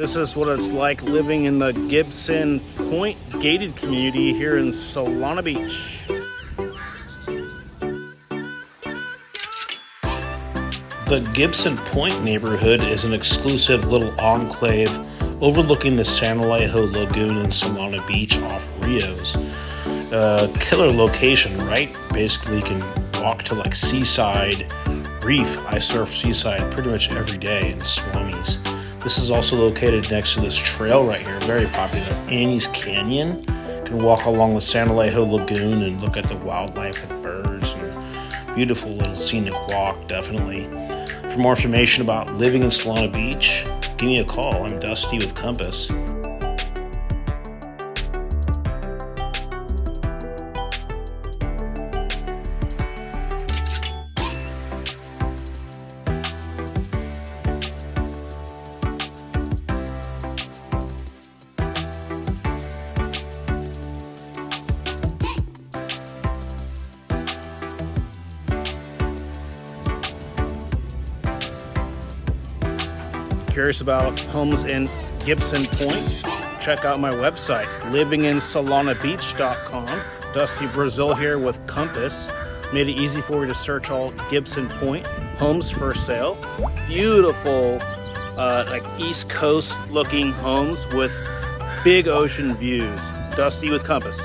This is what it's like living in the GIBSON Point Gated community here in Solana Beach. The GIBSON Point neighborhood is an exclusive little enclave overlooking the San Alejo Lagoon in Solana Beach off Rios. Killer location, right? Basically you can walk to like Seaside Reef. I surf Seaside pretty much every day in Swamis. This is also located next to this trail right here, very popular, Annie's Canyon. You can walk along the San Alejo Lagoon and look at the wildlife and birds, and beautiful little scenic walk, definitely. For more information about living in Solana Beach, give me a call. I'm Dusty with Compass. Curious about homes in GIBSON Point? Check out my website, livinginsolanabeach.com. Dusty Brazil here with Compass. Made it easy for you to search all GIBSON Point homes for sale. Beautiful, like East Coast looking homes with big ocean views. Dusty with Compass.